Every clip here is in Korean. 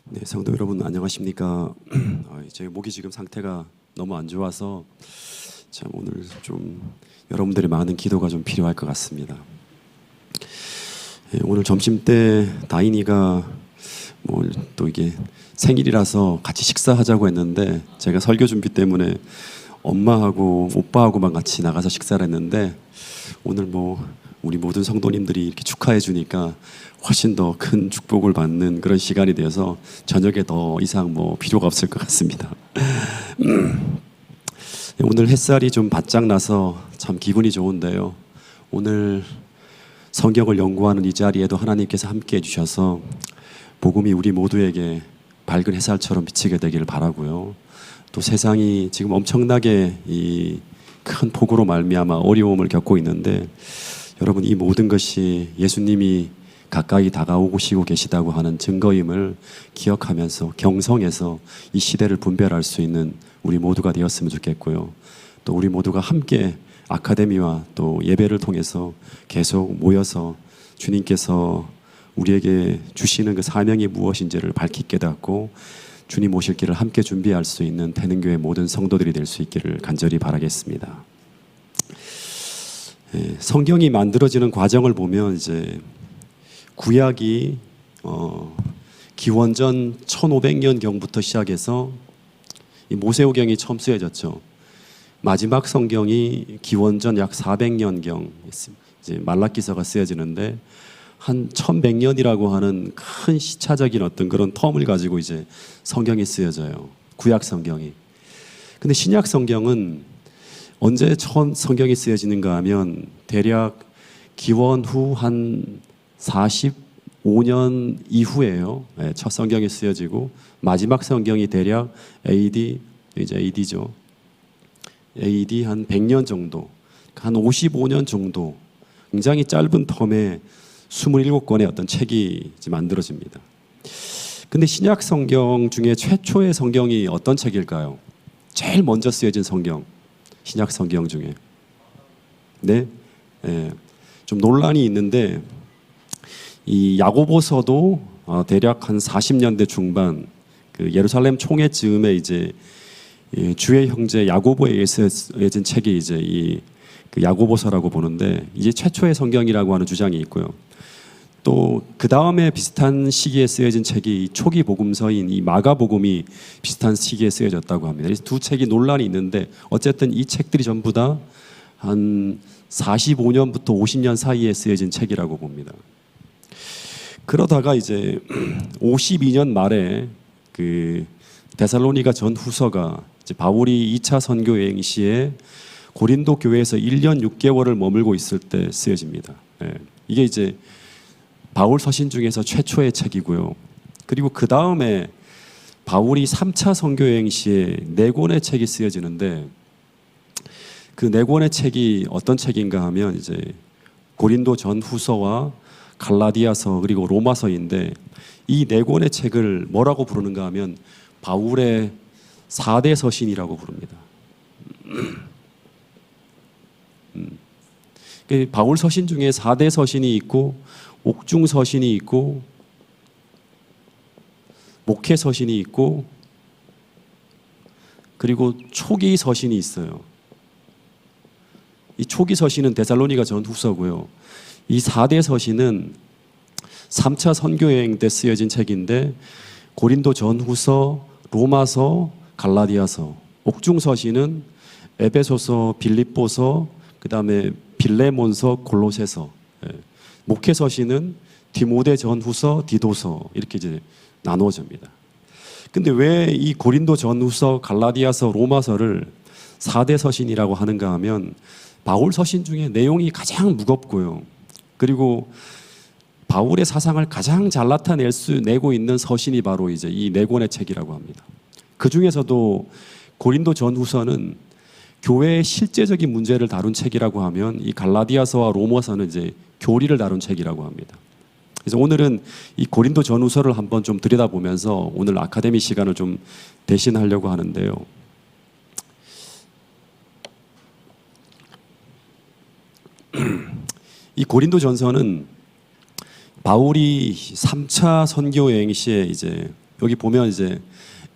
네, 성도 여러분 안녕하십니까? 제 목이 지금 상태가 너무 안 좋아서 참 오늘 좀 여러분들의 많은 기도가 좀 필요할 것 같습니다. 오늘 점심 때 다인이가 또 이게 생일이라서 같이 식사하자고 했는데 제가 설교 준비 때문에 엄마하고 오빠하고만 같이 나가서 식사를 했는데 오늘 우리 모든 성도님들이 이렇게 축하해 주니까 훨씬 더 큰 축복을 받는 그런 시간이 되어서 저녁에 더 이상 필요가 없을 것 같습니다. 오늘 햇살이 좀 바짝 나서 참 기분이 좋은데요. 오늘 성경을 연구하는 이 자리에도 하나님께서 함께 해주셔서 복음이 우리 모두에게 밝은 햇살처럼 비치게 되기를 바라고요. 또 세상이 지금 엄청나게 이 큰 폭우로 말미암아 어려움을 겪고 있는데 여러분, 이 모든 것이 예수님이 가까이 다가오시고 계시다고 하는 증거임을 기억하면서 경성해서 이 시대를 분별할 수 있는 우리 모두가 되었으면 좋겠고요. 또 우리 모두가 함께 아카데미와 또 예배를 통해서 계속 모여서 주님께서 우리에게 주시는 그 사명이 무엇인지를 밝히 깨닫고 주님 오실 길을 함께 준비할 수 있는 태능교회 모든 성도들이 될 수 있기를 간절히 바라겠습니다. 성경이 만들어지는 과정을 보면 이제 구약이 기원전 1500년 경부터 시작해서 이 모세오경이 처음 쓰여졌죠. 마지막 성경이 기원전 약 400년 경 이제 말라기서가 쓰여지는데 한 1100년이라고 하는 큰 시차적인 어떤 그런 텀을 가지고 이제 성경이 쓰여져요. 구약 성경이. 근데 신약 성경은 언제 처음 성경이 쓰여지는가 하면 대략 기원 후 한 45년 이후에요. 첫 성경이 쓰여지고 마지막 성경이 대략 AD 이제 AD죠. AD 한 100년 정도, 한 55년 정도, 굉장히 짧은 텀에 27권의 어떤 책이 만들어집니다. 근데 신약 성경 중에 최초의 성경이 어떤 책일까요? 제일 먼저 쓰여진 성경, 신약 성경 중에. 네, 좀 논란이 있는데 이 야고보서도 대략 한 40년대 중반 그 예루살렘 총회 즈음에 이제 주의 형제 야고보에 의해서 쓰여진 책이 이제 이 그 야고보서라고 보는데 이제 최초의 성경이라고 하는 주장이 있고요. 또 그 다음에 비슷한 시기에 쓰여진 책이 초기 복음서인 이 마가복음이 비슷한 시기에 쓰여졌다고 합니다. 그래서 두 책이 논란이 있는데 어쨌든 이 책들이 전부 다 한 45년부터 50년 사이에 쓰여진 책이라고 봅니다. 그러다가 이제 52년 말에 그 데살로니가 전후서가 이제 바울이 2차 선교 여행 시에 고린도 교회에서 1년 6개월을 머물고 있을 때 쓰여집니다. 이게 이제 바울 서신 중에서 최초의 책이고요. 그리고 그 다음에 바울이 3차 선교 여행 시에 4권의 책이 쓰여지는데 그 4권의 책이 어떤 책인가 하면 이제 고린도 전후서와 갈라디아서 그리고 로마서인데 이 4권의 책을 뭐라고 부르는가 하면 바울의 4대 서신이라고 부릅니다. 바울 서신 중에 4대 서신이 있고 옥중 서신이 있고 목회 서신이 있고 그리고 초기 서신이 있어요. 이 초기 서신은 데살로니가 전후서고요. 이 4대 서신은 3차 선교 여행 때 쓰여진 책인데 고린도 전후서, 로마서, 갈라디아서, 옥중 서신은 에베소서, 빌립보서, 그다음에 빌레몬서, 골로새서, 목회 서신은 디모데 전후서, 디도서 이렇게 이제 나누어집니다. 근데 왜 이 고린도 전후서, 갈라디아서, 로마서를 4대 서신이라고 하는가 하면 바울 서신 중에 내용이 가장 무겁고요. 그리고 바울의 사상을 가장 잘 나타내고 있는 서신이 바로 이제 이 4권의 책이라고 합니다. 그 중에서도 고린도 전후서는 교회의 실제적인 문제를 다룬 책이라고 하면 이 갈라디아서와 로마서는 이제 교리를 다룬 책이라고 합니다. 그래서 오늘은 이 고린도 전후서를 한번 좀 들여다보면서 오늘 아카데미 시간을 좀 대신하려고 하는데요. 이 고린도 전서는 바울이 3차 선교 여행 시에 이제 여기 보면 이제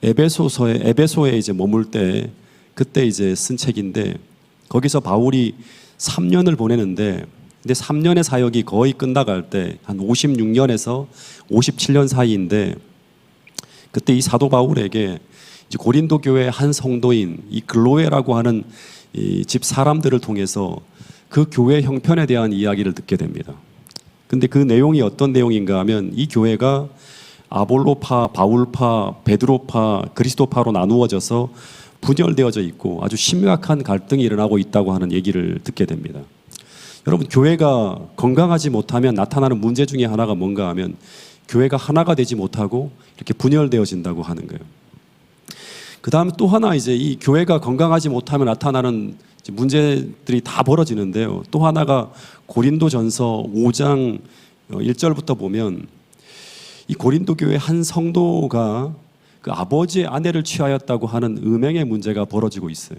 에베소에 이제 머물 때 그때 이제 쓴 책인데 거기서 바울이 3년을 보내는데 근데 3년의 사역이 거의 끝나갈 때 한 56년에서 57년 사이인데 그때 이 사도 바울에게 이제 고린도 교회 한 성도인 이 글로에라고 하는 이 집 사람들을 통해서 그 교회 형편에 대한 이야기를 듣게 됩니다. 근데 그 내용이 어떤 내용인가 하면 이 교회가 아볼로파, 바울파, 베드로파, 그리스도파로 나누어져서 분열되어져 있고 아주 심각한 갈등이 일어나고 있다고 하는 얘기를 듣게 됩니다. 여러분, 교회가 건강하지 못하면 나타나는 문제 중에 하나가 뭔가 하면 교회가 하나가 되지 못하고 이렇게 분열되어진다고 하는 거예요. 그 다음에 또 하나 이제 이 교회가 건강하지 못하면 나타나는 문제들이 다 벌어지는데요. 또 하나가 고린도전서 5장 1절부터 보면 이 고린도 교회 한 성도가 그 아버지의 아내를 취하였다고 하는 음행의 문제가 벌어지고 있어요.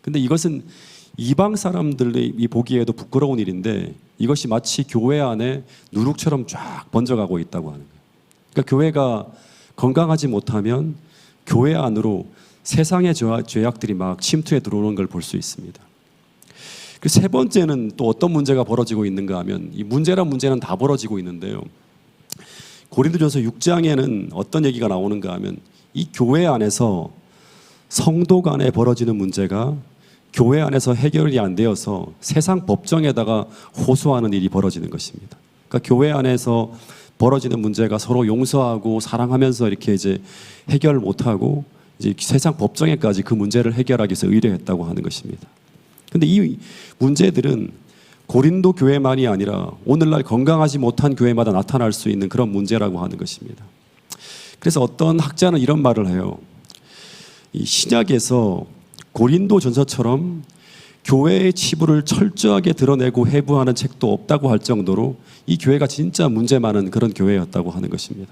근데 이것은 이방 사람들이 보기에도 부끄러운 일인데 이것이 마치 교회 안에 누룩처럼 쫙 번져가고 있다고 하는 거예요. 그러니까 교회가 건강하지 못하면 교회 안으로 세상의 죄악들이 막 침투해 들어오는 걸 볼 수 있습니다. 그 세 번째는 또 어떤 문제가 벌어지고 있는가 하면 이 문제란 문제는 다 벌어지고 있는데요. 고린도전서 6장에는 어떤 얘기가 나오는가 하면 이 교회 안에서 성도 간에 벌어지는 문제가 교회 안에서 해결이 안 되어서 세상 법정에다가 호소하는 일이 벌어지는 것입니다. 그러니까 교회 안에서 벌어지는 문제가 서로 용서하고 사랑하면서 이렇게 이제 해결 못하고 이제 세상 법정에까지 그 문제를 해결하기 위해서 의뢰했다고 하는 것입니다. 근데 이 문제들은 고린도 교회만이 아니라 오늘날 건강하지 못한 교회마다 나타날 수 있는 그런 문제라고 하는 것입니다. 그래서 어떤 학자는 이런 말을 해요. 이 신약에서 고린도전서처럼 교회의 치부를 철저하게 드러내고 해부하는 책도 없다고 할 정도로 이 교회가 진짜 문제 많은 그런 교회였다고 하는 것입니다.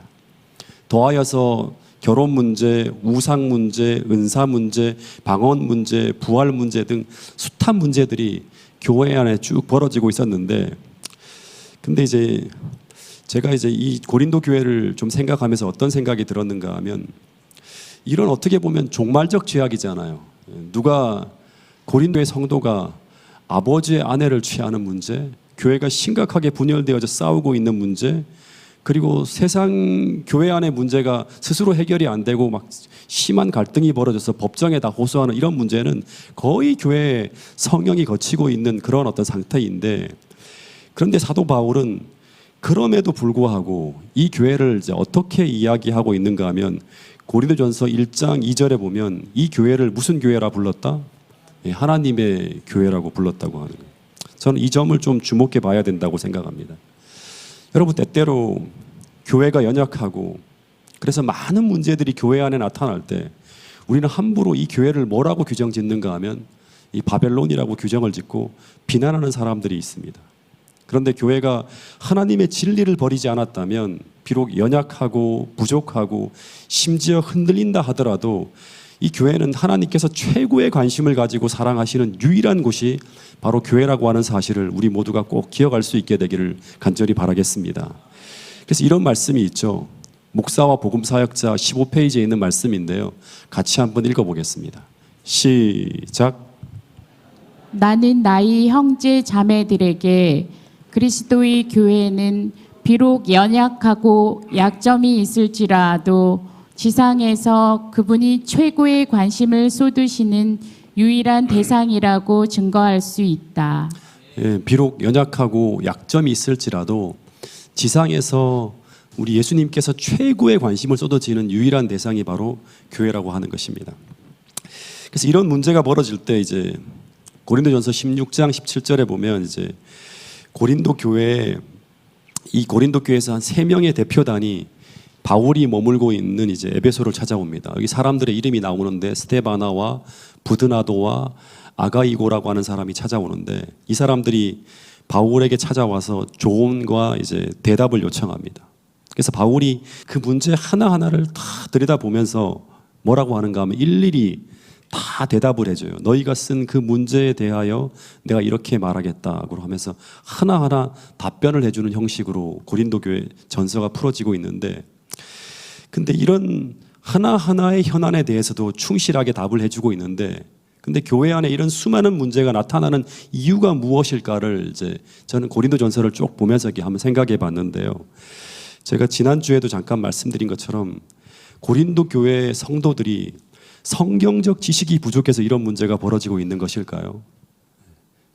더하여서 결혼 문제, 우상 문제, 은사 문제, 방언 문제, 부활 문제 등 숱한 문제들이 교회 안에 쭉 벌어지고 있었는데, 근데 이제 제가 이제 이 고린도 교회를 좀 생각하면서 어떤 생각이 들었는가 하면 이런 어떻게 보면 종말적 죄악이잖아요. 누가 고린도의 성도가 아버지의 아내를 취하는 문제, 교회가 심각하게 분열되어져 싸우고 있는 문제, 그리고 세상 교회 안의 문제가 스스로 해결이 안 되고 막 심한 갈등이 벌어져서 법정에 다 호소하는 이런 문제는 거의 교회의 성령이 거치고 있는 그런 어떤 상태인데, 그런데 사도 바울은 그럼에도 불구하고 이 교회를 이제 어떻게 이야기하고 있는가 하면 고린도전서 1장 2절에 보면 이 교회를 무슨 교회라 불렀다? 하나님의 교회라고 불렀다고 하는 거예요. 저는 이 점을 좀 주목해 봐야 된다고 생각합니다. 여러분, 때때로 교회가 연약하고 그래서 많은 문제들이 교회 안에 나타날 때 우리는 함부로 이 교회를 뭐라고 규정 짓는가 하면 이 바벨론이라고 규정을 짓고 비난하는 사람들이 있습니다. 그런데 교회가 하나님의 진리를 버리지 않았다면 비록 연약하고 부족하고 심지어 흔들린다 하더라도 이 교회는 하나님께서 최고의 관심을 가지고 사랑하시는 유일한 곳이 바로 교회라고 하는 사실을 우리 모두가 꼭 기억할 수 있게 되기를 간절히 바라겠습니다. 그래서 이런 말씀이 있죠. 목사와 복음사역자 15페이지에 있는 말씀인데요. 같이 한번 읽어보겠습니다. 시작. 나는 나의 형제 자매들에게 그리스도의 교회는 비록 연약하고 약점이 있을지라도 지상에서 그분이 최고의 관심을 쏟으시는 유일한 대상이라고 증거할 수 있다. 예, 비록 연약하고 약점이 있을지라도 지상에서 우리 예수님께서 최고의 관심을 쏟아지는 유일한 대상이 바로 교회라고 하는 것입니다. 그래서 이런 문제가 벌어질 때 이제 고린도전서 16장 17절에 보면 이제 고린도 교회에서 한 3명의 대표단이 바울이 머물고 있는 이제 에베소를 찾아옵니다. 여기 사람들의 이름이 나오는데 스데바나와 부드나도와 아가이고라고 하는 사람이 찾아오는데 이 사람들이 바울에게 찾아와서 조언과 이제 대답을 요청합니다. 그래서 바울이 그 문제 하나하나를 다 들여다보면서 뭐라고 하는가 하면 일일이 다 대답을 해줘요. 너희가 쓴 그 문제에 대하여 내가 이렇게 말하겠다고 하면서 하나하나 답변을 해주는 형식으로 고린도 교회 전서가 풀어지고 있는데, 근데 이런 하나하나의 현안에 대해서도 충실하게 답을 해주고 있는데, 근데 교회 안에 이런 수많은 문제가 나타나는 이유가 무엇일까를 이제 저는 고린도전서를 쭉 보면서 이렇게 한번 생각해 봤는데요. 제가 지난주에도 잠깐 말씀드린 것처럼 고린도 교회 성도들이 성경적 지식이 부족해서 이런 문제가 벌어지고 있는 것일까요?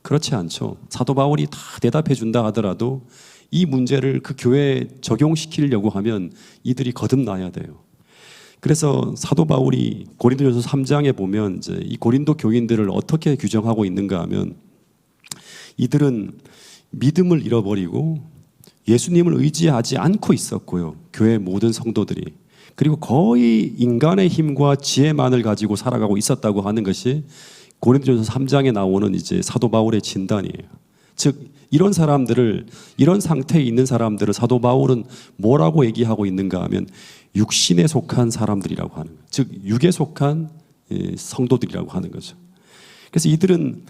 그렇지 않죠. 사도 바울이 다 대답해 준다 하더라도 이 문제를 그 교회에 적용시키려고 하면 이들이 거듭나야 돼요. 그래서 사도 바울이 고린도전서 3장에 보면 이제 이 고린도 교인들을 어떻게 규정하고 있는가 하면, 이들은 믿음을 잃어버리고 예수님을 의지하지 않고 있었고요. 교회 모든 성도들이. 그리고 거의 인간의 힘과 지혜만을 가지고 살아가고 있었다고 하는 것이 고린도전서 3장에 나오는 이제 사도 바울의 진단이에요. 즉 이런 사람들을, 이런 상태에 있는 사람들을 사도 바울은 뭐라고 얘기하고 있는가 하면 육신에 속한 사람들이라고 하는 거예요. 즉 육에 속한 성도들이라고 하는 거죠. 그래서 이들은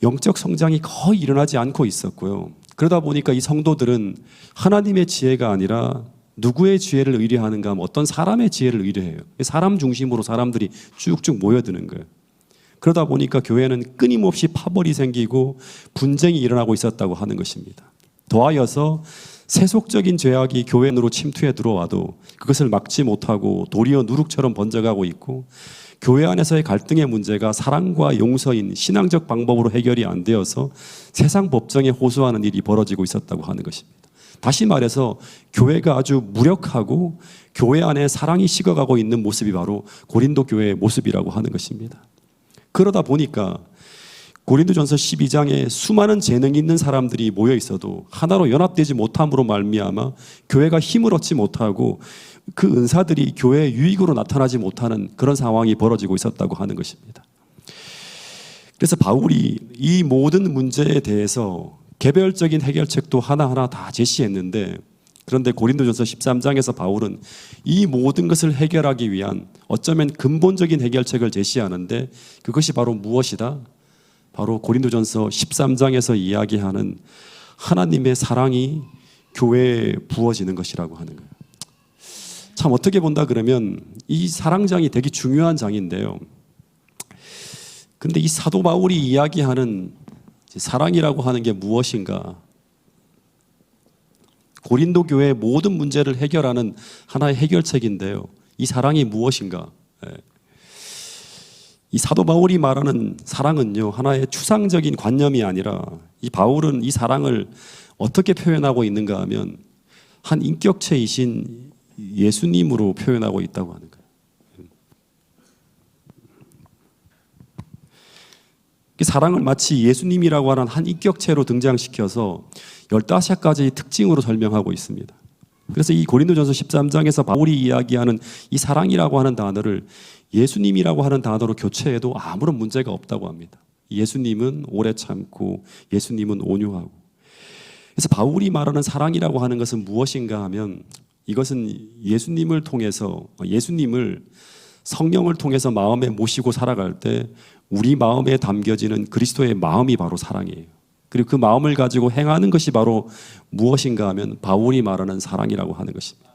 영적 성장이 거의 일어나지 않고 있었고요. 그러다 보니까 이 성도들은 하나님의 지혜가 아니라 누구의 지혜를 의뢰하는가 하면 어떤 사람의 지혜를 의뢰해요. 사람 중심으로 사람들이 쭉쭉 모여드는 거예요. 그러다 보니까 교회는 끊임없이 파벌이 생기고 분쟁이 일어나고 있었다고 하는 것입니다. 더하여서 세속적인 죄악이 교회 안으로 침투해 들어와도 그것을 막지 못하고 도리어 누룩처럼 번져가고 있고, 교회 안에서의 갈등의 문제가 사랑과 용서인 신앙적 방법으로 해결이 안 되어서 세상 법정에 호소하는 일이 벌어지고 있었다고 하는 것입니다. 다시 말해서 교회가 아주 무력하고 교회 안에 사랑이 식어가고 있는 모습이 바로 고린도 교회의 모습이라고 하는 것입니다. 그러다 보니까 고린도전서 12장에 수많은 재능이 있는 사람들이 모여 있어도 하나로 연합되지 못함으로 말미암아 교회가 힘을 얻지 못하고 그 은사들이 교회의 유익으로 나타나지 못하는 그런 상황이 벌어지고 있었다고 하는 것입니다. 그래서 바울이 이 모든 문제에 대해서 개별적인 해결책도 하나하나 다 제시했는데, 그런데 고린도전서 13장에서 바울은 이 모든 것을 해결하기 위한 어쩌면 근본적인 해결책을 제시하는데, 그것이 바로 무엇이다? 바로 고린도전서 13장에서 이야기하는 하나님의 사랑이 교회에 부어지는 것이라고 하는 거예요. 참 어떻게 본다 그러면 이 사랑장이 되게 중요한 장인데요. 근데 이 사도 바울이 이야기하는 사랑이라고 하는 게 무엇인가? 고린도 교회의 모든 문제를 해결하는 하나의 해결책인데요. 이 사랑이 무엇인가? 이 사도 바울이 말하는 사랑은요, 하나의 추상적인 관념이 아니라 이 바울은 이 사랑을 어떻게 표현하고 있는가 하면 한 인격체이신 예수님으로 표현하고 있다고 하는 거예요. 사랑을 마치 예수님이라고 하는 한 인격체로 등장시켜서 15가지의 특징으로 설명하고 있습니다. 그래서 이 고린도전서 13장에서 바울이 이야기하는 이 사랑이라고 하는 단어를 예수님이라고 하는 단어로 교체해도 아무런 문제가 없다고 합니다. 예수님은 오래 참고 예수님은 온유하고. 그래서 바울이 말하는 사랑이라고 하는 것은 무엇인가 하면, 이것은 예수님을 통해서, 예수님을 성령을 통해서 마음에 모시고 살아갈 때 우리 마음에 담겨지는 그리스도의 마음이 바로 사랑이에요. 그리고 그 마음을 가지고 행하는 것이 바로 무엇인가 하면 바울이 말하는 사랑이라고 하는 것입니다.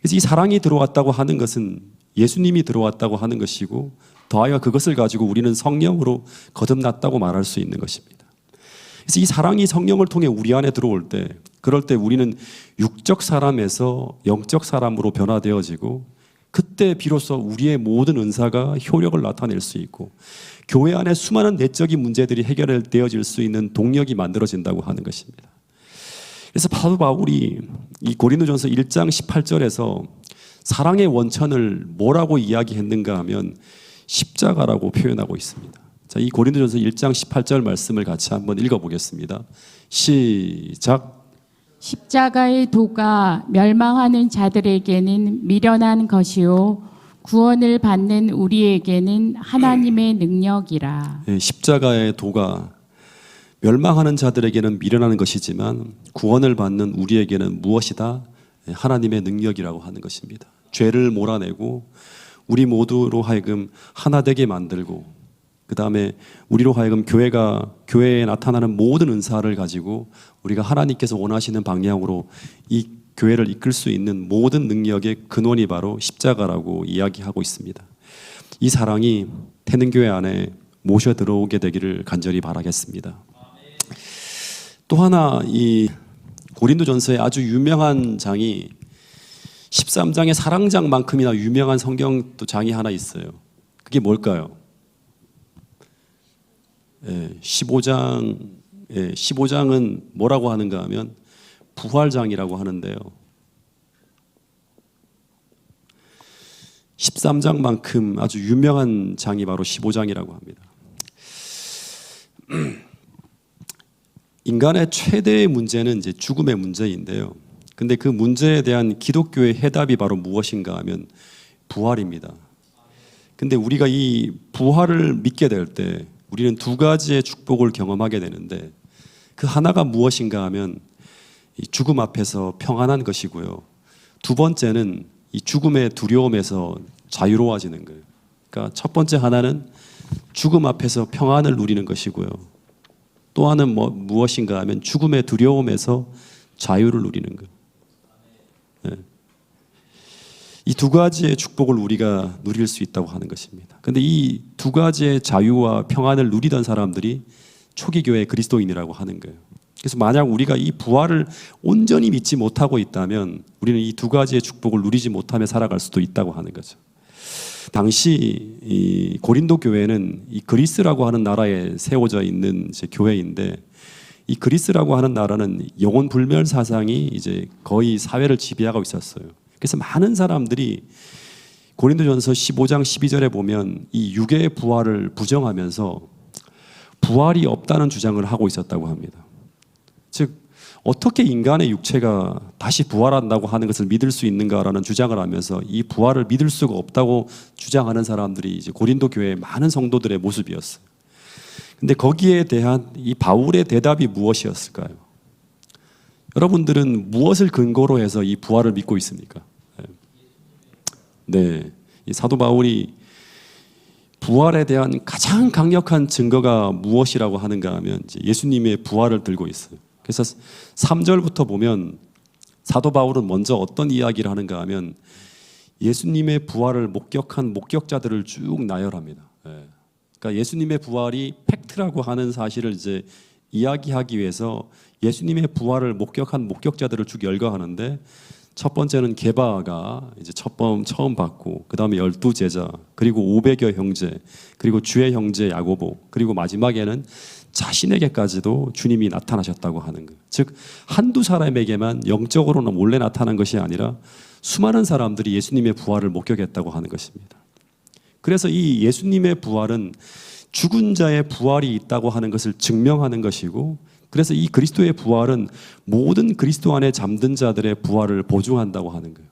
그래서 이 사랑이 들어왔다고 하는 것은 예수님이 들어왔다고 하는 것이고, 더하여 그것을 가지고 우리는 성령으로 거듭났다고 말할 수 있는 것입니다. 그래서 이 사랑이 성령을 통해 우리 안에 들어올 때, 그럴 때 우리는 육적 사람에서 영적 사람으로 변화되어지고, 그때 비로소 우리의 모든 은사가 효력을 나타낼 수 있고 교회 안에 수많은 내적인 문제들이 해결되어질 수 있는 동력이 만들어진다고 하는 것입니다. 그래서 바울이 이 고린도전서 1장 18절에서 사랑의 원천을 뭐라고 이야기했는가 하면 십자가라고 표현하고 있습니다. 자, 이 고린도전서 1장 18절 말씀을 같이 한번 읽어보겠습니다. 시작. 십자가의 도가 멸망하는 자들에게는 미련한 것이요 구원을 받는 우리에게는 하나님의 능력이라. 네, 십자가의 도가 멸망하는 자들에게는 미련한 것이지만 구원을 받는 우리에게는 무엇이다? 하나님의 능력이라고 하는 것입니다. 죄를 몰아내고 우리 모두로 하여금 하나 되게 만들고, 그 다음에 우리로 하여금 교회에 나타나는 모든 은사를 가지고 우리가 하나님께서 원하시는 방향으로 이 교회를 이끌 수 있는 모든 능력의 근원이 바로 십자가라고 이야기하고 있습니다. 이 사랑이 태능교회 안에 모셔 들어오게 되기를 간절히 바라겠습니다. 또 하나 이 고린도전서에 아주 유명한 장이 13장의 사랑장만큼이나 유명한 성경 또 장이 하나 있어요. 그게 뭘까요? 15장은 뭐라고 하는가 하면 부활장이라고 하는데요. 13장만큼 아주 유명한 장이 바로 15장이라고 합니다. 인간의 최대의 문제는 이제 죽음의 문제인데요. 근데 그 문제에 대한 기독교의 해답이 바로 무엇인가 하면 부활입니다. 근데 우리가 이 부활을 믿게 될 때 우리는 두 가지의 축복을 경험하게 되는데 그 하나가 무엇인가 하면 이 죽음 앞에서 평안한 것이고요. 두 번째는 이 죽음의 두려움에서 자유로워지는 거예요. 그러니까 첫 번째 하나는 죽음 앞에서 평안을 누리는 것이고요. 또 하나는 무엇인가 하면 죽음의 두려움에서 자유를 누리는 거예요. 네. 이 두 가지의 축복을 우리가 누릴 수 있다고 하는 것입니다. 그런데 이 두 가지의 자유와 평안을 누리던 사람들이 초기 교회 그리스도인이라고 하는 거예요. 그래서 만약 우리가 이 부활을 온전히 믿지 못하고 있다면 우리는 이 두 가지의 축복을 누리지 못하며 살아갈 수도 있다고 하는 거죠. 당시 이 고린도 교회는 이 그리스라고 하는 나라에 세워져 있는 이제 교회인데 이 그리스라고 하는 나라는 영혼 불멸 사상이 이제 거의 사회를 지배하고 있었어요. 그래서 많은 사람들이 고린도전서 15장 12절에 보면 이 육의 부활을 부정하면서 부활이 없다는 주장을 하고 있었다고 합니다. 즉 어떻게 인간의 육체가 다시 부활한다고 하는 것을 믿을 수 있는가라는 주장을 하면서 이 부활을 믿을 수가 없다고 주장하는 사람들이 이제 고린도 교회의 많은 성도들의 모습이었어요. 근데 거기에 대한 이 바울의 대답이 무엇이었을까요? 여러분들은 무엇을 근거로 해서 이 부활을 믿고 있습니까? 네, 이 사도 바울이 부활에 대한 가장 강력한 증거가 무엇이라고 하는가 하면 이제 예수님의 부활을 들고 있어요. 그래서 3절부터 보면 사도 바울은 먼저 어떤 이야기를 하는가 하면 예수님의 부활을 목격한 목격자들을 쭉 나열합니다. 그러니까 예수님의 부활이 팩트라고 하는 사실을 이제 이야기하기 위해서 예수님의 부활을 목격한 목격자들을 쭉 열거하는데 첫 번째는 게바가 이제 처음 봤고 그 다음에 12제자 그리고 500여 형제 그리고 주의 형제 야고보 그리고 마지막에는 자신에게까지도 주님이 나타나셨다고 하는 거예요. 즉 한두 사람에게만 영적으로는 몰래 나타난 것이 아니라 수많은 사람들이 예수님의 부활을 목격했다고 하는 것입니다. 그래서 이 예수님의 부활은 죽은 자의 부활이 있다고 하는 것을 증명하는 것이고 그래서 이 그리스도의 부활은 모든 그리스도 안에 잠든 자들의 부활을 보증한다고 하는 거예요.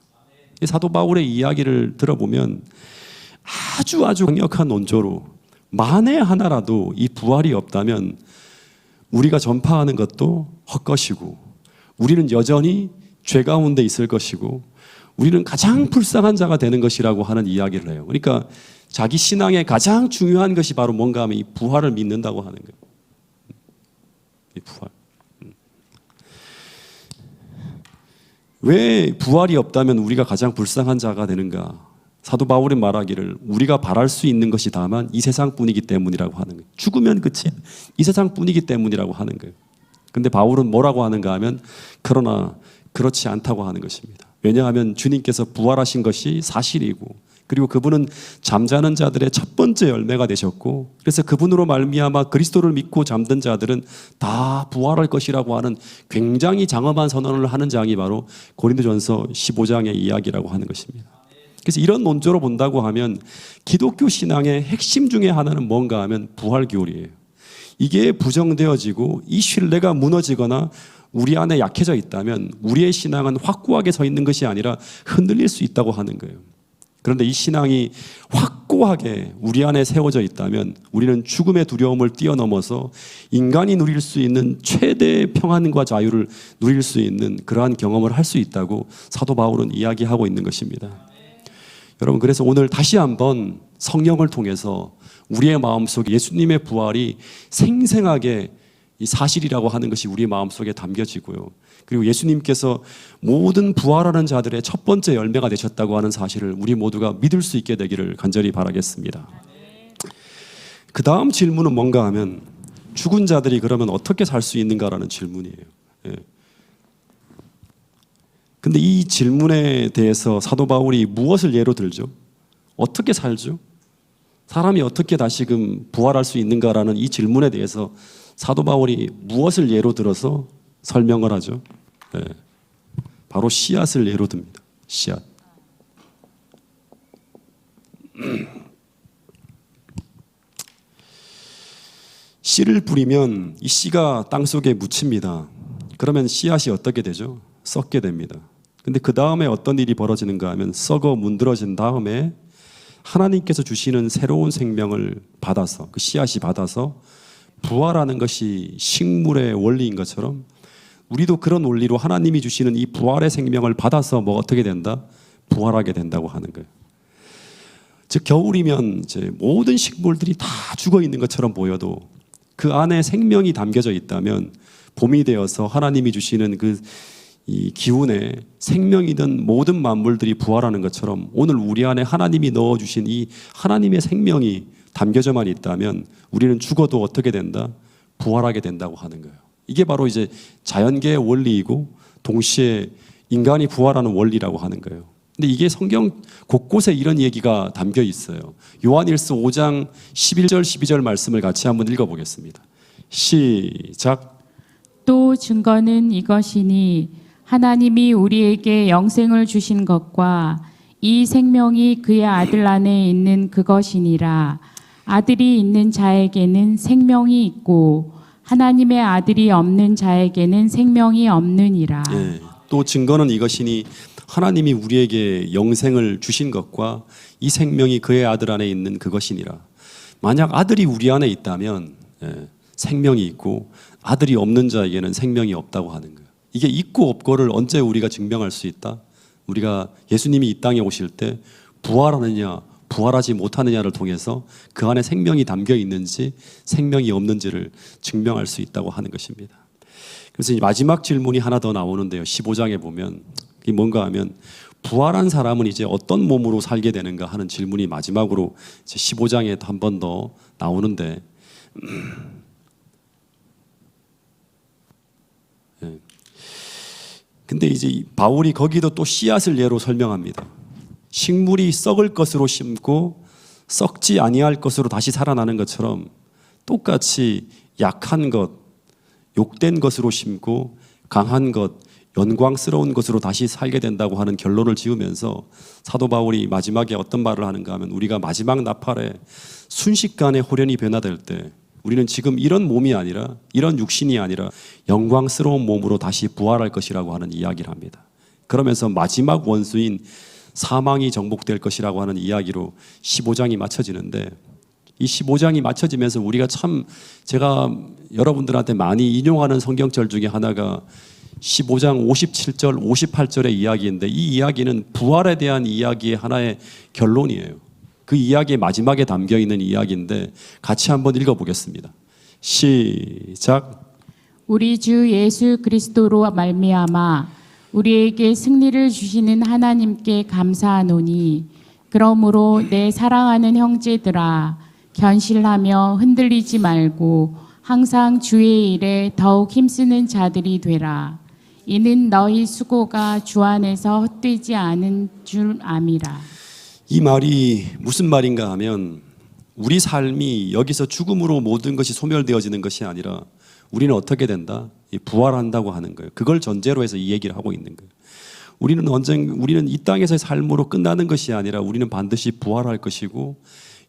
사도 바울의 이야기를 들어보면 아주 강력한 논조로 만에 하나라도 이 부활이 없다면 우리가 전파하는 것도 헛것이고 우리는 여전히 죄 가운데 있을 것이고 우리는 가장 불쌍한 자가 되는 것이라고 하는 이야기를 해요. 그러니까 자기 신앙의 가장 중요한 것이 바로 뭔가 하면 이 부활을 믿는다고 하는 거예요. 이 부활. 왜 부활이 없다면 우리가 가장 불쌍한 자가 되는가? 사도 바울이 말하기를 우리가 바랄 수 있는 것이 다만 이 세상뿐이기 때문이라고 하는 거예요. 죽으면 끝이 이 세상뿐이기 때문이라고 하는 거예요. 근데 바울은 뭐라고 하는가 하면 그러나 그렇지 않다고 하는 것입니다. 왜냐하면 주님께서 부활하신 것이 사실이고 그리고 그분은 잠자는 자들의 첫 번째 열매가 되셨고 그래서 그분으로 말미암아 그리스도를 믿고 잠든 자들은 다 부활할 것이라고 하는 굉장히 장엄한 선언을 하는 장이 바로 고린도전서 15장의 이야기라고 하는 것입니다. 그래서 이런 논조로 본다고 하면 기독교 신앙의 핵심 중에 하나는 뭔가 하면 부활교리예요. 이게 부정되어지고 이 신뢰가 무너지거나 우리 안에 약해져 있다면 우리의 신앙은 확고하게 서 있는 것이 아니라 흔들릴 수 있다고 하는 거예요. 그런데 이 신앙이 확고하게 우리 안에 세워져 있다면 우리는 죽음의 두려움을 뛰어넘어서 인간이 누릴 수 있는 최대의 평안과 자유를 누릴 수 있는 그러한 경험을 할 수 있다고 사도 바울은 이야기하고 있는 것입니다. 여러분 그래서 오늘 다시 한번 성령을 통해서 우리의 마음속에 예수님의 부활이 생생하게 이 사실이라고 하는 것이 우리 마음속에 담겨지고요. 그리고 예수님께서 모든 부활하는 자들의 첫 번째 열매가 되셨다고 하는 사실을 우리 모두가 믿을 수 있게 되기를 간절히 바라겠습니다. 그 다음 질문은 뭔가 하면 죽은 자들이 그러면 어떻게 살 수 있는가라는 질문이에요. 예. 근데 이 질문에 대해서 사도 바울이 무엇을 예로 들죠? 어떻게 살죠? 사람이 어떻게 다시금 부활할 수 있는가라는 이 질문에 대해서 사도 바울이 무엇을 예로 들어서 설명을 하죠? 네. 바로 씨앗을 예로 듭니다. 씨앗. 씨를 뿌리면 이 씨가 땅속에 묻힙니다. 그러면 씨앗이 어떻게 되죠? 썩게 됩니다. 근데 그 다음에 어떤 일이 벌어지는가 하면 썩어 문드러진 다음에 하나님께서 주시는 새로운 생명을 받아서, 그 씨앗이 받아서 부활하는 것이 식물의 원리인 것처럼 우리도 그런 원리로 하나님이 주시는 이 부활의 생명을 받아서 뭐 어떻게 된다? 부활하게 된다고 하는 거예요. 즉 겨울이면 이제 모든 식물들이 다 죽어 있는 것처럼 보여도 그 안에 생명이 담겨져 있다면 봄이 되어서 하나님이 주시는 그 이 기운에 생명이든 모든 만물들이 부활하는 것처럼 오늘 우리 안에 하나님이 넣어주신 이 하나님의 생명이 담겨져만 있다면 우리는 죽어도 어떻게 된다? 부활하게 된다고 하는 거예요. 이게 바로 이제 자연계의 원리이고 동시에 인간이 부활하는 원리라고 하는 거예요. 근데 이게 성경 곳곳에 이런 얘기가 담겨 있어요. 요한일서 5장 11절 12절 말씀을 같이 한번 읽어보겠습니다. 시작. 또 증거는 이것이니 하나님이 우리에게 영생을 주신 것과 이 생명이 그의 아들 안에 있는 그것이니라. 아들이 있는 자에게는 생명이 있고 하나님의 아들이 없는 자에게는 생명이 없느니라. 예, 또 증거는 이것이니 하나님이 우리에게 영생을 주신 것과 이 생명이 그의 아들 안에 있는 그것이니라. 만약 아들이 우리 안에 있다면 생명이 있고 아들이 없는 자에게는 생명이 없다고 하는 거예요. 이게 있고 없고를 언제 우리가 증명할 수 있다? 우리가 예수님이 이 땅에 오실 때 부활하느냐 부활하지 못하느냐를 통해서 그 안에 생명이 담겨 있는지 생명이 없는지를 증명할 수 있다고 하는 것입니다. 그래서 마지막 질문이 하나 더 나오는데요. 15장에 보면 이게 뭔가 하면 부활한 사람은 이제 어떤 몸으로 살게 되는가 하는 질문이 마지막으로 이제 15장에 한 번 더 나오는데 근데 이제 바울이 거기도 또 씨앗을 예로 설명합니다. 식물이 썩을 것으로 심고 썩지 아니할 것으로 다시 살아나는 것처럼 똑같이 약한 것, 욕된 것으로 심고 강한 것, 영광스러운 것으로 다시 살게 된다고 하는 결론을 지으면서 사도 바울이 마지막에 어떤 말을 하는가 하면 우리가 마지막 나팔에 순식간에 호련히 변화될 때 우리는 지금 이런 몸이 아니라 이런 육신이 아니라 영광스러운 몸으로 다시 부활할 것이라고 하는 이야기를 합니다. 그러면서 마지막 원수인 사망이 정복될 것이라고 하는 이야기로 15장이 맞춰지는데 이 15장이 맞춰지면서 우리가 참 제가 여러분들한테 많이 인용하는 성경절 중에 하나가 15장 57절 58절의 이야기인데 이 이야기는 부활에 대한 이야기의 하나의 결론이에요. 그 이야기의 마지막에 담겨있는 이야기인데 같이 한번 읽어보겠습니다. 시작. 우리 주 예수 그리스도로 말미암아 우리에게 승리를 주시는 하나님께 감사하노니 그러므로 내 사랑하는 형제들아 견실하며 흔들리지 말고 항상 주의 일에 더욱 힘쓰는 자들이 되라. 이는 너희 수고가 주 안에서 헛되지 않은 줄 암이라. 이 말이 무슨 말인가 하면 우리 삶이 여기서 죽음으로 모든 것이 소멸되어지는 것이 아니라 우리는 어떻게 된다? 부활한다고 하는 거예요. 그걸 전제로 해서 이 얘기를 하고 있는 거예요. 우리는 이 땅에서의 삶으로 끝나는 것이 아니라 우리는 반드시 부활할 것이고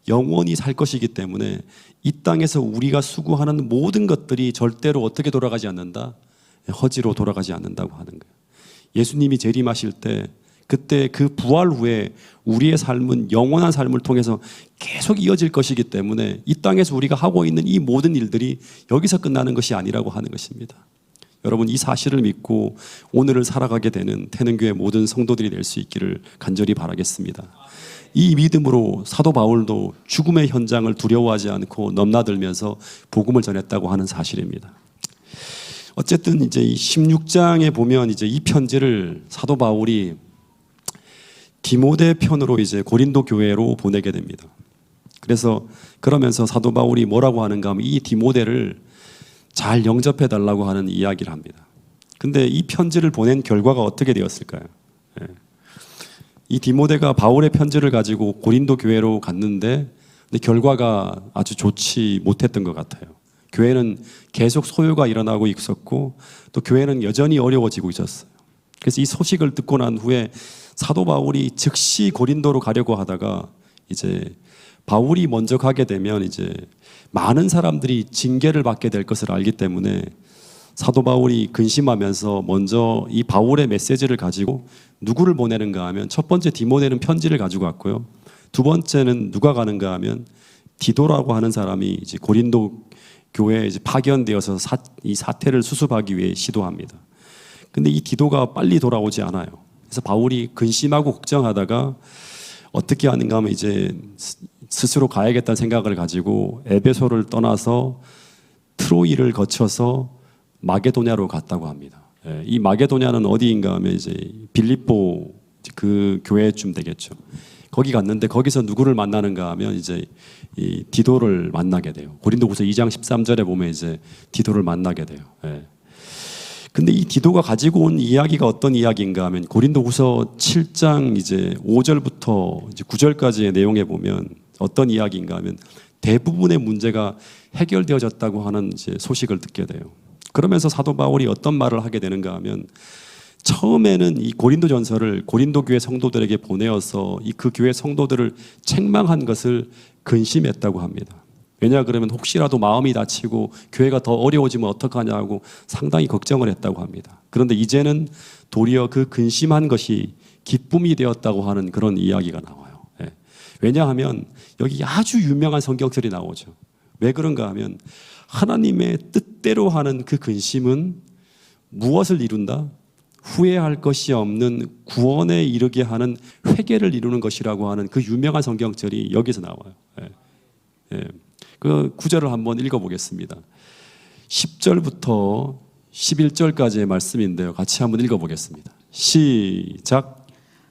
영원히 살 것이기 때문에 이 땅에서 우리가 수고하는 모든 것들이 절대로 어떻게 돌아가지 않는다? 허지로 돌아가지 않는다고 하는 거예요. 예수님이 재림하실 때 그때 그 부활 후에 우리의 삶은 영원한 삶을 통해서 계속 이어질 것이기 때문에 이 땅에서 우리가 하고 있는 이 모든 일들이 여기서 끝나는 것이 아니라고 하는 것입니다. 여러분 이 사실을 믿고 오늘을 살아가게 되는 태능교회 모든 성도들이 될 수 있기를 간절히 바라겠습니다. 이 믿음으로 사도 바울도 죽음의 현장을 두려워하지 않고 넘나들면서 복음을 전했다고 하는 사실입니다. 어쨌든 이제 이 16장에 보면 이제 이 편지를 사도 바울이 디모데 편으로 이제 고린도 교회로 보내게 됩니다. 그래서 그러면서 사도 바울이 뭐라고 하는가 하면 이 디모데를 잘 영접해 달라고 하는 이야기를 합니다. 근데 이 편지를 보낸 결과가 어떻게 되었을까요? 예. 이 디모데가 바울의 편지를 가지고 고린도 교회로 갔는데 근데 결과가 아주 좋지 못했던 것 같아요. 교회는 계속 소요가 일어나고 있었고 또 교회는 여전히 어려워지고 있었어요. 그래서 이 소식을 듣고 난 후에 사도 바울이 즉시 고린도로 가려고 하다가 이제 바울이 먼저 가게 되면 이제 많은 사람들이 징계를 받게 될 것을 알기 때문에 사도 바울이 근심하면서 먼저 이 바울의 메시지를 가지고 누구를 보내는가 하면 첫 번째 디모데는 편지를 가지고 왔고요. 두 번째는 누가 가는가 하면 디도라고 하는 사람이 이제 고린도 교회에 이제 파견되어서 이 사태를 수습하기 위해 시도합니다. 근데 이 디도가 빨리 돌아오지 않아요. 그래서 바울이 근심하고 걱정하다가 어떻게 하는가 하면 이제 스스로 가야겠다는 생각을 가지고 에베소를 떠나서 트로이를 거쳐서 마게도냐로 갔다고 합니다. 이 마게도냐는 어디인가 하면 이제 빌립보 그 교회쯤 되겠죠. 거기 갔는데 거기서 누구를 만나는가 하면 이제 이 디도를 만나게 돼요. 고린도후서 2장 13절에 보면 이제 디도를 만나게 돼요. 근데 이 디도가 가지고 온 이야기가 어떤 이야기인가 하면 고린도후서 7장 이제 5절부터 이제 9절까지의 내용에 보면 어떤 이야기인가 하면 대부분의 문제가 해결되어졌다고 하는 이제 소식을 듣게 돼요. 그러면서 사도 바울이 어떤 말을 하게 되는가 하면 처음에는 이 고린도전서를 고린도 교회 성도들에게 보내어서 이 그 교회 성도들을 책망한 것을 근심했다고 합니다. 왜냐 그러면 혹시라도 마음이 다치고 교회가 더 어려워지면 어떡하냐고 상당히 걱정을 했다고 합니다. 그런데 이제는 도리어 그 근심한 것이 기쁨이 되었다고 하는 그런 이야기가 나와요. 왜냐하면 여기 아주 유명한 성경설이 나오죠. 왜 그런가 하면 하나님의 뜻대로 하는 그 근심은 무엇을 이룬다? 후회할 것이 없는 구원에 이르게 하는 회개를 이루는 것이라고 하는 그 유명한 성경절이 여기서 나와요. 그 구절을 한번 읽어보겠습니다. 10절부터 11절까지의 말씀인데요. 같이 한번 읽어보겠습니다. 시작.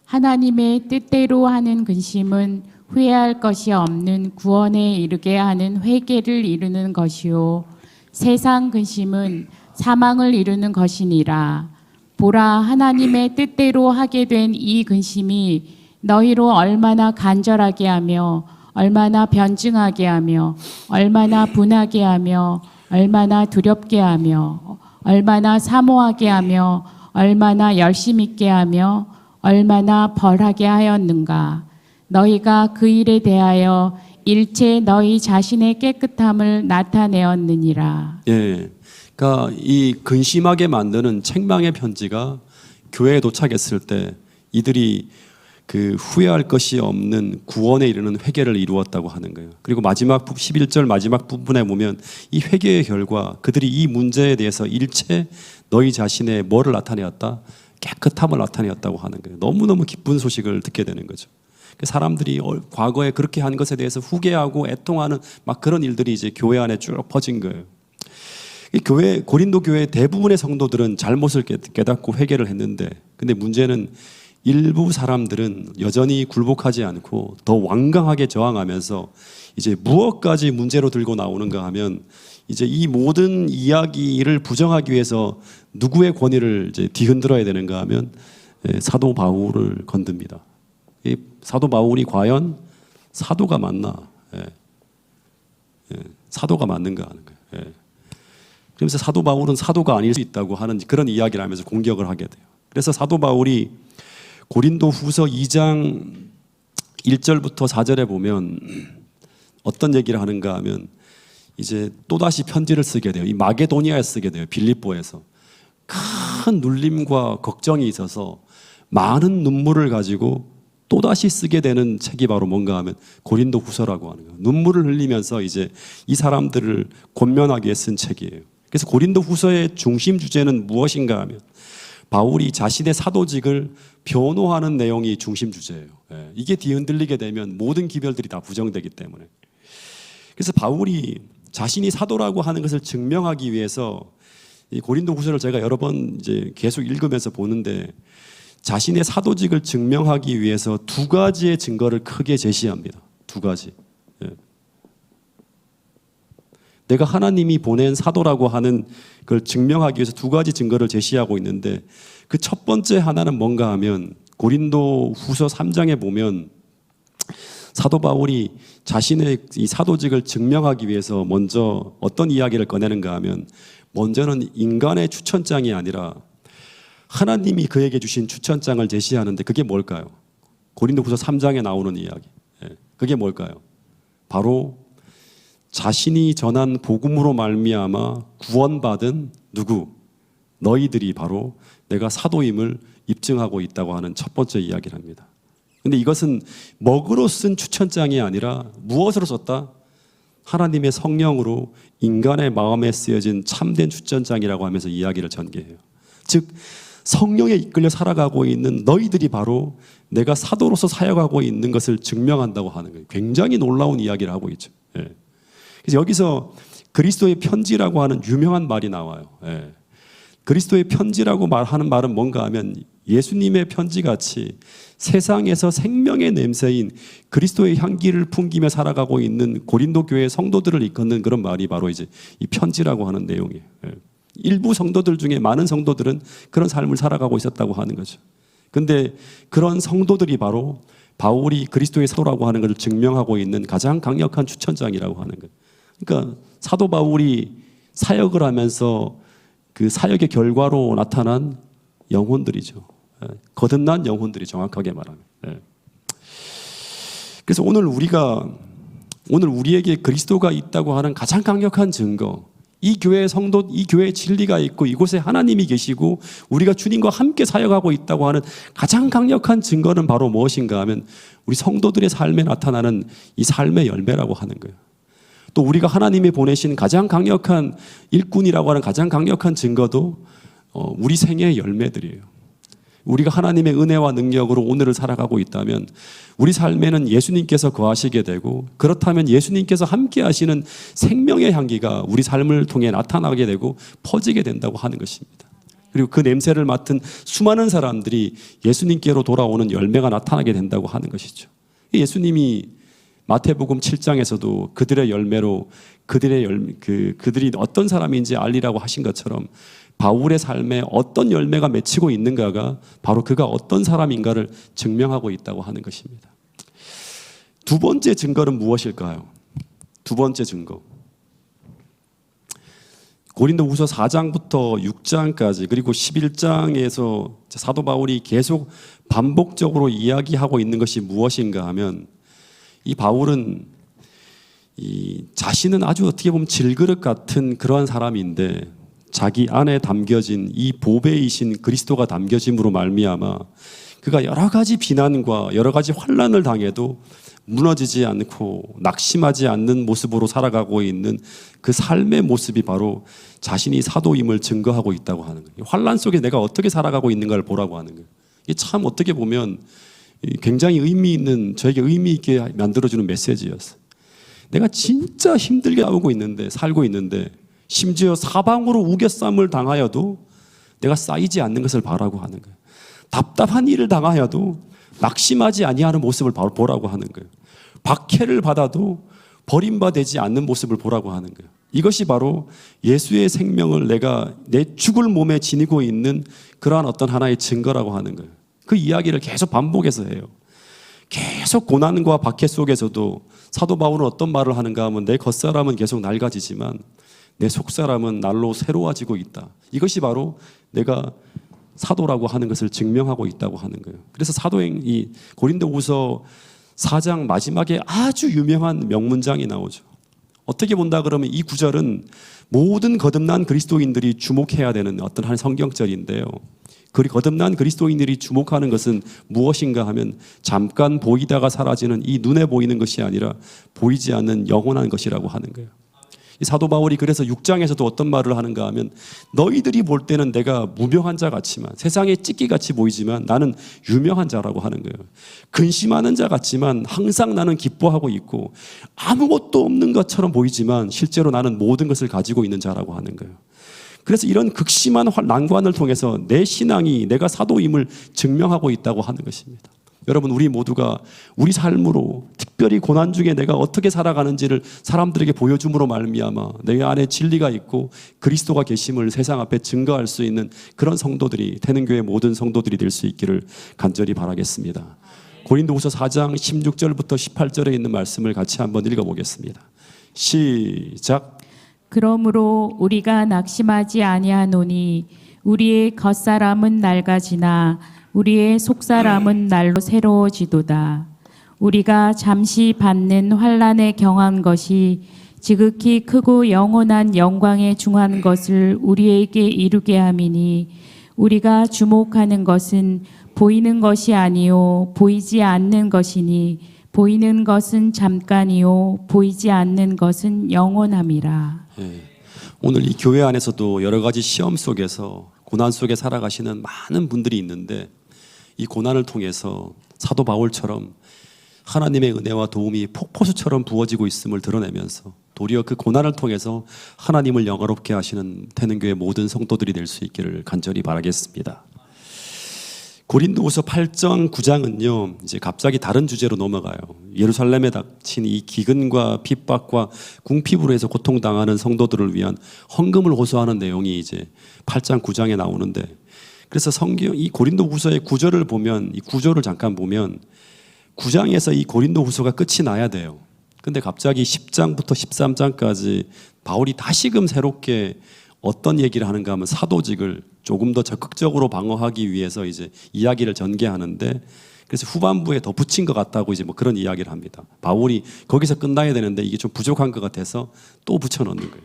하나님의 뜻대로 하는 근심은 후회할 것이 없는 구원에 이르게 하는 회개를 이루는 것이요 세상 근심은 사망을 이루는 것이니라. 보라, 하나님의 뜻대로 하게 된 이 근심이 너희로 얼마나 간절하게 하며 얼마나 변증하게 하며 얼마나 분하게 하며 얼마나 두렵게 하며 얼마나 사모하게 하며 얼마나 열심 있게 하며 얼마나 벌하게 하였는가. 너희가 그 일에 대하여 일체 너희 자신의 깨끗함을 나타내었느니라. 예, 그러니까 이 근심하게 만드는 책망의 편지가 교회에 도착했을 때 이들이 그 후회할 것이 없는 구원에 이르는 회개를 이루었다고 하는 거예요. 그리고 마지막 11절 마지막 부분에 보면 이 회개의 결과 그들이 이 문제에 대해서 일체 너희 자신의 뭐를 나타내었다? 깨끗함을 나타내었다고 하는 거예요. 너무너무 기쁜 소식을 듣게 되는 거죠. 사람들이 과거에 그렇게 한 것에 대해서 후회하고 애통하는 막 그런 일들이 이제 교회 안에 쭉 퍼진 거예요. 교회, 고린도 교회 대부분의 성도들은 잘못을 깨닫고 회개를 했는데 근데 문제는 일부 사람들은 여전히 굴복하지 않고 더 완강하게 저항하면서 이제 무엇까지 문제로 들고 나오는가 하면 이제 이 모든 이야기를 부정하기 위해서 누구의 권위를 이제 뒤흔들어야 되는가 하면 사도 바울을 건듭니다. 이 사도 바울이 과연 사도가 맞나? 사도가 맞는가 하는 거예요. 그러면서 사도 바울은 사도가 아닐 수 있다고 하는 그런 이야기를 하면서 공격을 하게 돼요. 그래서 사도 바울이 고린도 후서 2장 1절부터 4절에 보면 어떤 얘기를 하는가 하면 이제 또다시 편지를 쓰게 돼요. 이 마게도니아에 쓰게 돼요. 빌립보에서. 큰 눌림과 걱정이 있어서 많은 눈물을 가지고 또다시 쓰게 되는 책이 바로 뭔가 하면 고린도 후서라고 하는 거예요. 눈물을 흘리면서 이제 이 사람들을 권면하기 위해 쓴 책이에요. 그래서 고린도 후서의 중심 주제는 무엇인가 하면 바울이 자신의 사도직을 변호하는 내용이 중심 주제예요. 이게 뒤흔들리게 되면 모든 기별들이 다 부정되기 때문에. 그래서 바울이 자신이 사도라고 하는 것을 증명하기 위해서 이 고린도후서를 제가 여러 번 이제 계속 읽으면서 보는데 자신의 사도직을 증명하기 위해서 두 가지의 증거를 크게 제시합니다. 두 가지. 예. 내가 하나님이 보낸 사도라고 하는 걸 증명하기 위해서 두 가지 증거를 제시하고 있는데 그 첫 번째 하나는 뭔가 하면 고린도후서 3장에 보면 사도 바울이 자신의 이 사도직을 증명하기 위해서 먼저 어떤 이야기를 꺼내는가 하면 먼저는 인간의 추천장이 아니라 하나님이 그에게 주신 추천장을 제시하는데 그게 뭘까요? 고린도후서 3장에 나오는 이야기. 그게 뭘까요? 바로 자신이 전한 복음으로 말미암아 구원받은 누구? 너희들이 바로 내가 사도임을 입증하고 있다고 하는 첫 번째 이야기를 합니다. 근데 이것은 먹으로 쓴 추천장이 아니라 무엇으로 썼다? 하나님의 성령으로 인간의 마음에 쓰여진 참된 추천장이라고 하면서 이야기를 전개해요. 즉 성령에 이끌려 살아가고 있는 너희들이 바로 내가 사도로서 사역하고 있는 것을 증명한다고 하는 거예요. 굉장히 놀라운 이야기를 하고 있죠. 예. 그래서 여기서 그리스도의 편지라고 하는 유명한 말이 나와요. 예. 그리스도의 편지라고 말하는 말은 뭔가 하면 예수님의 편지같이 세상에서 생명의 냄새인 그리스도의 향기를 풍기며 살아가고 있는 고린도 교회 성도들을 이끄는 그런 말이 바로 이제 이 편지라고 하는 내용이에요. 예. 일부 성도들 중에 많은 성도들은 그런 삶을 살아가고 있었다고 하는 거죠. 근데 그런 성도들이 바로 바울이 그리스도의 사도라고 하는 것을 증명하고 있는 가장 강력한 추천장이라고 하는 거예요. 그러니까 사도 바울이 사역을 하면서 그 사역의 결과로 나타난 영혼들이죠. 거듭난 영혼들이 정확하게 말하면. 그래서 오늘 우리에게 그리스도가 있다고 하는 가장 강력한 증거, 이 교회의 성도, 이 교회의 진리가 있고 이곳에 하나님이 계시고 우리가 주님과 함께 사역하고 있다고 하는 가장 강력한 증거는 바로 무엇인가 하면 우리 성도들의 삶에 나타나는 이 삶의 열매라고 하는 거예요. 또 우리가 하나님이 보내신 가장 강력한 일꾼이라고 하는 가장 강력한 증거도 우리 생애의 열매들이에요. 우리가 하나님의 은혜와 능력으로 오늘을 살아가고 있다면 우리 삶에는 예수님께서 거하시게 되고 그렇다면 예수님께서 함께 하시는 생명의 향기가 우리 삶을 통해 나타나게 되고 퍼지게 된다고 하는 것입니다. 그리고 그 냄새를 맡은 수많은 사람들이 예수님께로 돌아오는 열매가 나타나게 된다고 하는 것이죠. 예수님이 마태복음 7장에서도 그들의 열매로 그들이 어떤 사람인지 알리라고 하신 것처럼 바울의 삶에 어떤 열매가 맺히고 있는가가 바로 그가 어떤 사람인가를 증명하고 있다고 하는 것입니다. 두 번째 증거는 무엇일까요? 두 번째 증거. 고린도후서 4장부터 6장까지 그리고 11장에서 사도 바울이 계속 반복적으로 이야기하고 있는 것이 무엇인가 하면 이 바울은 자신은 아주 어떻게 보면 질그릇 같은 그러한 사람인데 자기 안에 담겨진 이 보배이신 그리스도가 담겨짐으로 말미암아 그가 여러 가지 비난과 여러 가지 환난을 당해도 무너지지 않고 낙심하지 않는 모습으로 살아가고 있는 그 삶의 모습이 바로 자신이 사도임을 증거하고 있다고 하는 거예요. 환난 속에 내가 어떻게 살아가고 있는가를 보라고 하는 거예요. 이게 참 어떻게 보면 굉장히 의미 있는, 저에게 의미 있게 만들어주는 메시지였어요. 내가 진짜 힘들게 살고 있는데 심지어 사방으로 우겨쌈을 당하여도 내가 쌓이지 않는 것을 바라고 하는 거예요. 답답한 일을 당하여도 낙심하지 아니하는 모습을 보라고 하는 거예요. 박해를 받아도 버림받지 않는 모습을 보라고 하는 거예요. 이것이 바로 예수의 생명을 내가 내 죽을 몸에 지니고 있는 그러한 어떤 하나의 증거라고 하는 거예요. 그 이야기를 계속 반복해서 해요. 계속 고난과 박해 속에서도 사도 바울은 어떤 말을 하는가 하면 내 겉사람은 계속 낡아지지만 내 속사람은 날로 새로워지고 있다. 이것이 바로 내가 사도라고 하는 것을 증명하고 있다고 하는 거예요. 그래서 이 고린도후서 4장 마지막에 아주 유명한 명문장이 나오죠. 어떻게 본다 그러면 이 구절은 모든 거듭난 그리스도인들이 주목해야 되는 어떤 한 성경절인데요. 그 거듭난 그리스도인들이 주목하는 것은 무엇인가 하면 잠깐 보이다가 사라지는 이 눈에 보이는 것이 아니라 보이지 않는 영원한 것이라고 하는 거예요. 이 사도 바울이 그래서 6장에서도 어떤 말을 하는가 하면 너희들이 볼 때는 내가 무명한 자 같지만 세상에 찢기같이 보이지만 나는 유명한 자라고 하는 거예요. 근심하는 자 같지만 항상 나는 기뻐하고 있고 아무것도 없는 것처럼 보이지만 실제로 나는 모든 것을 가지고 있는 자라고 하는 거예요. 그래서 이런 극심한 난관을 통해서 내 신앙이 내가 사도임을 증명하고 있다고 하는 것입니다. 여러분, 우리 모두가 우리 삶으로 특별히 고난 중에 내가 어떻게 살아가는지를 사람들에게 보여줌으로 말미암아 내 안에 진리가 있고 그리스도가 계심을 세상 앞에 증거할 수 있는 그런 성도들이, 태능교회 모든 성도들이 될 수 있기를 간절히 바라겠습니다. 고린도후서 4장 16절부터 18절에 있는 말씀을 같이 한번 읽어보겠습니다. 시작. 그러므로 우리가 낙심하지 아니하노니 우리의 겉사람은 낡아지나 우리의 속사람은 날로 새로워지도다. 우리가 잠시 받는 환난에 경한 것이 지극히 크고 영원한 영광에 중한 것을 우리에게 이루게 함이니 우리가 주목하는 것은 보이는 것이 아니요 보이지 않는 것이니 보이는 것은 잠깐이요 보이지 않는 것은 영원함이라. 오늘 이 교회 안에서도 여러 가지 시험 속에서 고난 속에 살아가시는 많은 분들이 있는데 이 고난을 통해서 사도 바울처럼 하나님의 은혜와 도움이 폭포수처럼 부어지고 있음을 드러내면서 도리어 그 고난을 통해서 하나님을 영화롭게 하시는 태능교회 모든 성도들이 될 수 있기를 간절히 바라겠습니다. 고린도후서 8장 9장은요 이제 갑자기 다른 주제로 넘어가요. 예루살렘에 닥친 이 기근과 핍박과 궁핍으로 해서 고통당하는 성도들을 위한 헌금을 호소하는 내용이 이제 8장 9장에 나오는데, 그래서 성경 이 고린도후서의 구절을 보면, 이 구절을 잠깐 보면 9장에서 이 고린도후서가 끝이 나야 돼요. 근데 갑자기 10장부터 13장까지 바울이 다시금 새롭게 어떤 얘기를 하는가 하면 사도직을 조금 더 적극적으로 방어하기 위해서 이제 이야기를 전개하는데, 그래서 후반부에 더 붙인 것 같다고 이제 뭐 그런 이야기를 합니다. 바울이 거기서 끝나야 되는데 이게 좀 부족한 것 같아서 또 붙여넣는 거예요.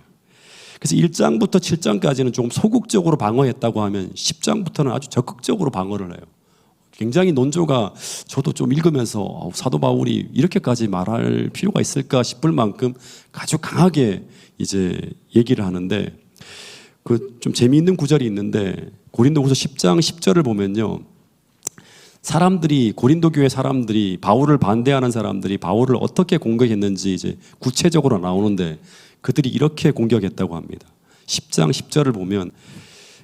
그래서 1장부터 7장까지는 조금 소극적으로 방어했다고 하면 10장부터는 아주 적극적으로 방어를 해요. 굉장히 논조가 저도 좀 읽으면서 사도 바울이 이렇게까지 말할 필요가 있을까 싶을 만큼 아주 강하게 이제 얘기를 하는데, 그 좀 재미있는 구절이 있는데 고린도후서 10장 10절을 보면요, 사람들이, 고린도 교회 사람들이, 바울을 반대하는 사람들이 바울을 어떻게 공격했는지 이제 구체적으로 나오는데 그들이 이렇게 공격했다고 합니다. 10장 10절을 보면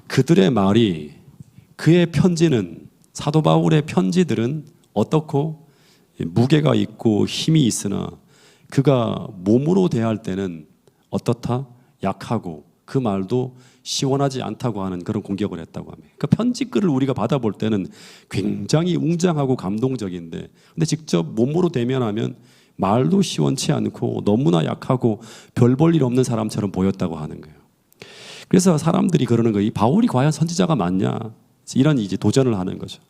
그들의 말이, 그의 편지는, 사도 바울의 편지들은 어떻고 무게가 있고 힘이 있으나 그가 몸으로 대할 때는 어떻다? 약하고 그 말도 시원하지 않다고 하는 그런 공격을 했다고 합니다. 그러니까 편지글을 우리가 받아볼 때는 굉장히 웅장하고 감동적인데, 근데 직접 몸으로 대면하면 말도 시원치 않고 너무나 약하고 별 볼 일 없는 사람처럼 보였다고 하는 거예요. 그래서 사람들이 그러는 거예요. 이 바울이 과연 선지자가 맞냐? 이런 이제 도전을 하는 거죠.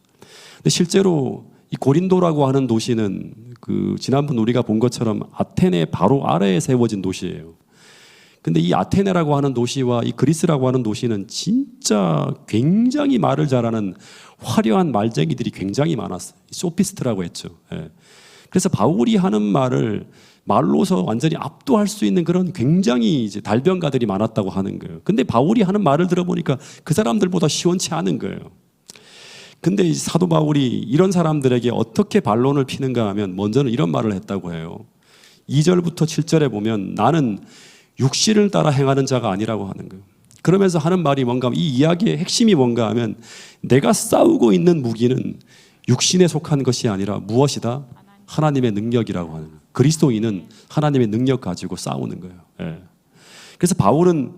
근데 실제로 이 고린도라고 하는 도시는 그 지난번 우리가 본 것처럼 아테네 바로 아래에 세워진 도시예요. 근데 이 아테네라고 하는 도시와 이 그리스라고 하는 도시는 진짜 굉장히 말을 잘하는 화려한 말쟁이들이 굉장히 많았어요. 소피스트라고 했죠. 예. 그래서 바울이 하는 말을 말로서 완전히 압도할 수 있는 그런 굉장히 이제 달변가들이 많았다고 하는 거예요. 근데 바울이 하는 말을 들어보니까 그 사람들보다 시원치 않은 거예요. 근데 이 사도 바울이 이런 사람들에게 어떻게 반론을 피는가 하면 먼저는 이런 말을 했다고 해요. 2절부터 7절에 보면 나는 육신을 따라 행하는 자가 아니라고 하는 거예요. 그러면서 하는 말이 뭔가 하면, 이 이야기의 핵심이 뭔가 하면 내가 싸우고 있는 무기는 육신에 속한 것이 아니라 무엇이다? 하나님의 능력이라고 하는 거예요. 그리스도인은 하나님의 능력 가지고 싸우는 거예요. 예. 그래서 바울은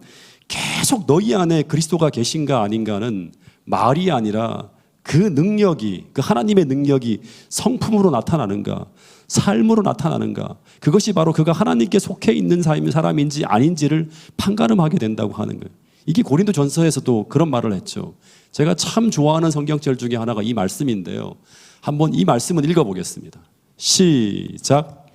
계속 너희 안에 그리스도가 계신가 아닌가는 말이 아니라 그 능력이, 그 하나님의 능력이 성품으로 나타나는가, 삶으로 나타나는가, 그것이 바로 그가 하나님께 속해 있는 사람인지 아닌지를 판가름하게 된다고 하는 거예요. 이게 고린도 전서에서도 그런 말을 했죠. 제가 참 좋아하는 성경절 중에 하나가 이 말씀인데요. 한번 이 말씀을 읽어보겠습니다. 시작.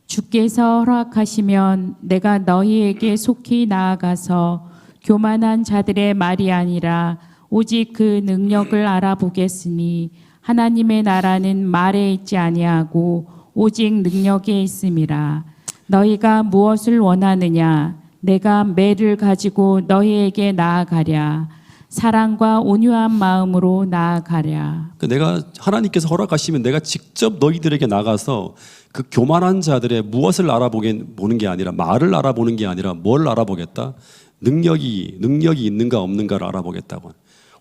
주께서 허락하시면 내가 너희에게 속히 나아가서 교만한 자들의 말이 아니라 오직 그 능력을 알아보겠으니 하나님의 나라는 말에 있지 아니하고 오직 능력에 있음이라. 너희가 무엇을 원하느냐? 내가 매를 가지고 너희에게 나아가랴. 사랑과 온유한 마음으로 나아가랴. 내가, 하나님께서 허락하시면 내가 직접 너희들에게 나가서 그 교만한 자들의 무엇을 알아보는 게 아니라, 말을 알아보는 게 아니라 뭘 알아보겠다? 능력이 있는가 없는가를 알아보겠다고.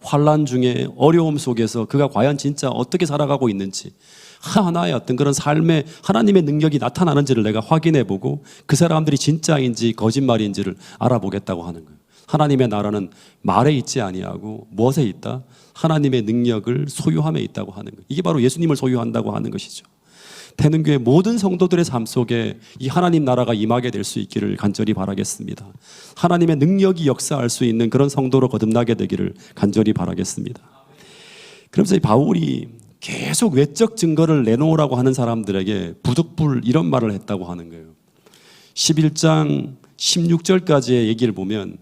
환난 중에 어려움 속에서 그가 과연 진짜 어떻게 살아가고 있는지, 하나의 어떤 그런 삶에 하나님의 능력이 나타나는지를 내가 확인해보고 그 사람들이 진짜인지 거짓말인지를 알아보겠다고 하는 거예요. 하나님의 나라는 말에 있지 아니하고 무엇에 있다? 하나님의 능력을 소유함에 있다고 하는 거예요. 이게 바로 예수님을 소유한다고 하는 것이죠. 태능교회 모든 성도들의 삶 속에 이 하나님 나라가 임하게 될 수 있기를 간절히 바라겠습니다. 하나님의 능력이 역사할 수 있는 그런 성도로 거듭나게 되기를 간절히 바라겠습니다. 그러면서 이 바울이 계속 외적 증거를 내놓으라고 하는 사람들에게 부득불 이런 말을 했다고 하는 거예요. 11장 16절까지의 얘기를 보면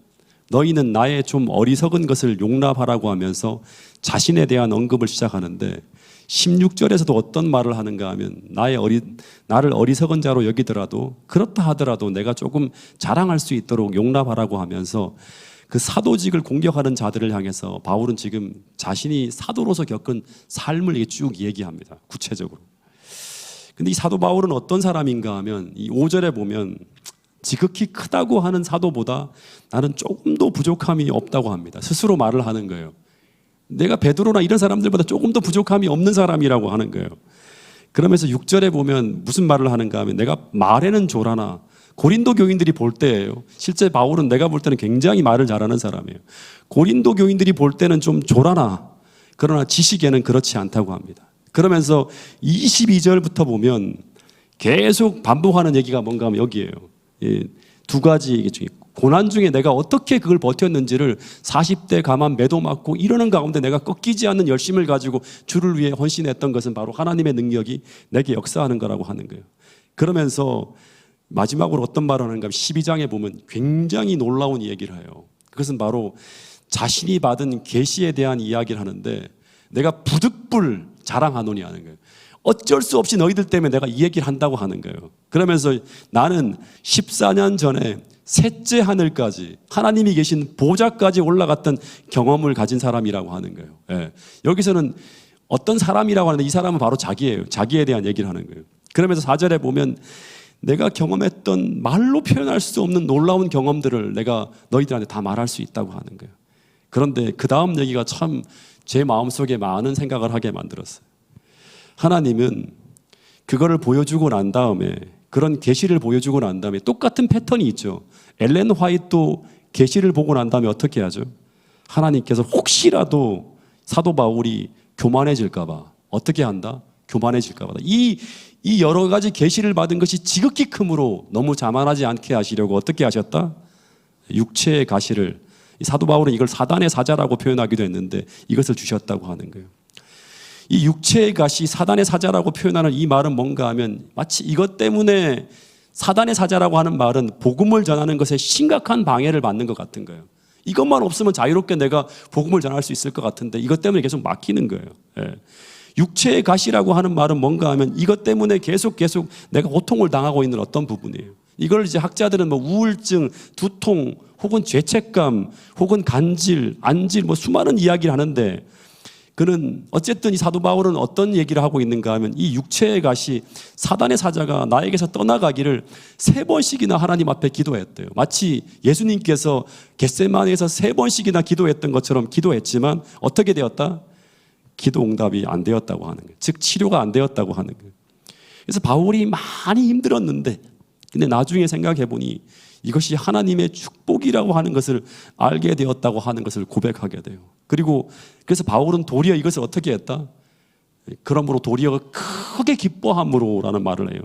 너희는 나의 좀 어리석은 것을 용납하라고 하면서 자신에 대한 언급을 시작하는데 16절에서도 어떤 말을 하는가 하면 나를 어리석은 자로 여기더라도 그렇다 하더라도 내가 조금 자랑할 수 있도록 용납하라고 하면서 그 사도직을 공격하는 자들을 향해서 바울은 지금 자신이 사도로서 겪은 삶을 쭉 얘기합니다. 구체적으로. 근데 이 사도 바울은 어떤 사람인가 하면 이 5절에 보면 지극히 크다고 하는 사도보다 나는 조금도 부족함이 없다고 합니다. 스스로 말을 하는 거예요. 내가 베드로나 이런 사람들보다 조금 더 부족함이 없는 사람이라고 하는 거예요. 그러면서 6절에 보면 무슨 말을 하는가 하면 내가 말에는 조라나 고린도 교인들이 볼 때예요. 실제 바울은 내가 볼 때는 굉장히 말을 잘하는 사람이에요. 고린도 교인들이 볼 때는 좀 조라나 그러나 지식에는 그렇지 않다고 합니다. 그러면서 22절부터 보면 계속 반복하는 얘기가 뭔가 하면 여기에요. 두 가지 얘기 중에 고난 중에 내가 어떻게 그걸 버텼는지를 40대 가만 매도 맞고 이러는 가운데 내가 꺾이지 않는 열심을 가지고 주를 위해 헌신했던 것은 바로 하나님의 능력이 내게 역사하는 거라고 하는 거예요. 그러면서 마지막으로 어떤 말을 하는가 하면 12장에 보면 굉장히 놀라운 얘기를 해요. 그것은 바로 자신이 받은 계시에 대한 이야기를 하는데 내가 부득불 자랑하노니 하는 거예요. 어쩔 수 없이 너희들 때문에 내가 이 얘기를 한다고 하는 거예요. 그러면서 나는 14년 전에 셋째 하늘까지 하나님이 계신 보좌까지 올라갔던 경험을 가진 사람이라고 하는 거예요. 예. 여기서는 어떤 사람이라고 하는데 이 사람은 바로 자기예요. 자기에 대한 얘기를 하는 거예요. 그러면서 4절에 보면 내가 경험했던 말로 표현할 수 없는 놀라운 경험들을 내가 너희들한테 다 말할 수 있다고 하는 거예요. 그런데 그 다음 얘기가 참 제 마음속에 많은 생각을 하게 만들었어요. 하나님은 그거를 보여주고 난 다음에 그런 계시를 보여주고 난 다음에 똑같은 패턴이 있죠. 엘렌 화이트도 계시를 보고 난 다음에 어떻게 하죠? 하나님께서 혹시라도 사도 바울이 교만해질까 봐 어떻게 한다? 교만해질까 봐. 이 여러 가지 계시를 받은 것이 지극히 크므로 너무 자만하지 않게 하시려고 어떻게 하셨다? 육체의 가시를, 사도 바울은 이걸 사단의 사자라고 표현하기도 했는데 이것을 주셨다고 하는 거예요. 이 육체의 가시, 사단의 사자라고 표현하는 이 말은 뭔가 하면 마치 이것 때문에 사단의 사자라고 하는 말은 복음을 전하는 것에 심각한 방해를 받는 것 같은 거예요. 이것만 없으면 자유롭게 내가 복음을 전할 수 있을 것 같은데 이것 때문에 계속 막히는 거예요. 예. 육체의 가시라고 하는 말은 뭔가 하면 이것 때문에 계속 내가 고통을 당하고 있는 어떤 부분이에요. 이걸 이제 학자들은 뭐 우울증, 두통, 혹은 죄책감, 혹은 간질, 안질, 뭐 수많은 이야기를 하는데 그는 어쨌든 이 사도 바울은 어떤 얘기를 하고 있는가 하면 이 육체의 가시, 사단의 사자가 나에게서 떠나가기를 3번씩이나 하나님 앞에 기도했대요. 마치 예수님께서 겟세마네에서 3번씩이나 기도했던 것처럼 기도했지만 어떻게 되었다? 기도 응답이 안 되었다고 하는 거예요. 즉 치료가 안 되었다고 하는 거예요. 그래서 바울이 많이 힘들었는데 근데 나중에 생각해 보니 이것이 하나님의 축복이라고 하는 것을 알게 되었다고 하는 것을 고백하게 돼요. 그리고 그래서 바울은 도리어 이것을 어떻게 했다? 그러므로 도리어 크게 기뻐함으로라는 말을 해요.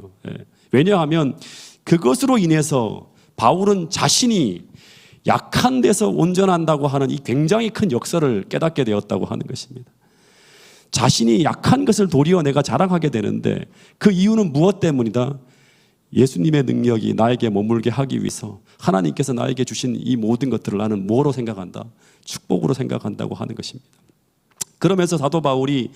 왜냐하면 그것으로 인해서 바울은 자신이 약한 데서 온전한다고 하는 이 굉장히 큰 역사를 깨닫게 되었다고 하는 것입니다. 자신이 약한 것을 도리어 내가 자랑하게 되는데 그 이유는 무엇 때문이다? 예수님의 능력이 나에게 머물게 하기 위해서 하나님께서 나에게 주신 이 모든 것들을 나는 뭐로 생각한다? 축복으로 생각한다고 하는 것입니다. 그러면서 사도 바울이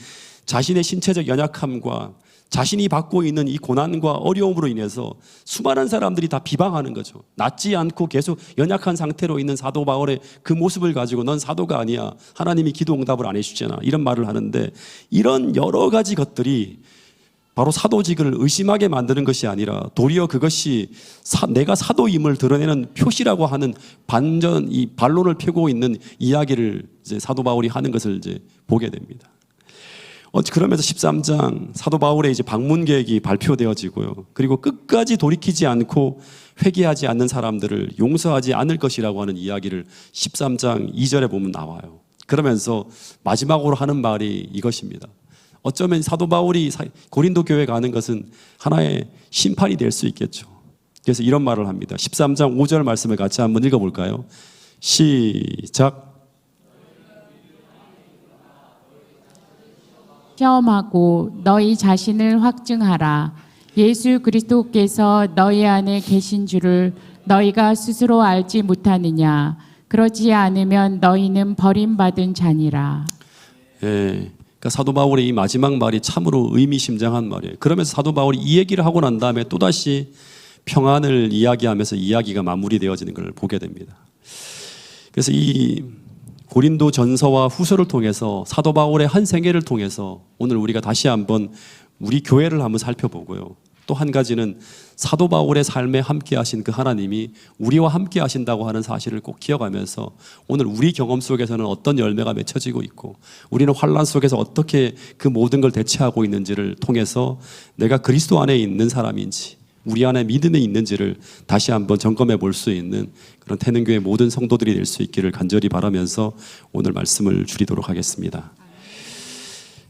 자신의 신체적 연약함과 자신이 받고 있는 이 고난과 어려움으로 인해서 수많은 사람들이 다 비방하는 거죠. 낫지 않고 계속 연약한 상태로 있는 사도 바울의 그 모습을 가지고 넌 사도가 아니야. 하나님이 기도 응답을 안 해주잖아. 이런 말을 하는데 이런 여러 가지 것들이 바로 사도직을 의심하게 만드는 것이 아니라 도리어 그것이 내가 사도임을 드러내는 표시라고 하는 반전 이 반론을 펴고 있는 이야기를 이제 사도 바울이 하는 것을 이제 보게 됩니다. 그러면서 13장 사도 바울의 이제 방문 계획이 발표되어지고요. 그리고 끝까지 돌이키지 않고 회개하지 않는 사람들을 용서하지 않을 것이라고 하는 이야기를 13장 2절에 보면 나와요. 그러면서 마지막으로 하는 말이 이것입니다. 어쩌면 사도 바울이 고린도 교회 가는 것은 하나의 심판이 될 수 있겠죠. 그래서 이런 말을 합니다. 13장 5절 말씀을 같이 한번 읽어볼까요? 시작. 시험하고 너희 자신을 확증하라. 예수 그리스도께서 너희 안에 계신 줄을 너희가 스스로 알지 못하느냐. 그러지 않으면 너희는 버림받은 자니라. 예, 그러니까 사도 바울의 이 마지막 말이 참으로 의미심장한 말이에요. 그러면서 사도 바울이 이 얘기를 하고 난 다음에 또다시 평안을 이야기하면서 이야기가 마무리되어지는 걸 보게 됩니다. 그래서 이 고린도 전서와 후서를 통해서 사도 바울의 한 생애를 통해서 오늘 우리가 다시 한번 우리 교회를 한번 살펴보고요. 또 한 가지는 사도 바울의 삶에 함께 하신 그 하나님이 우리와 함께 하신다고 하는 사실을 꼭 기억하면서 오늘 우리 경험 속에서는 어떤 열매가 맺혀지고 있고 우리는 환난 속에서 어떻게 그 모든 걸 대처하고 있는지를 통해서 내가 그리스도 안에 있는 사람인지 우리 안에 믿음이 있는지를 다시 한번 점검해 볼 수 있는 그런 태능교회 모든 성도들이 될 수 있기를 간절히 바라면서 오늘 말씀을 줄이도록 하겠습니다.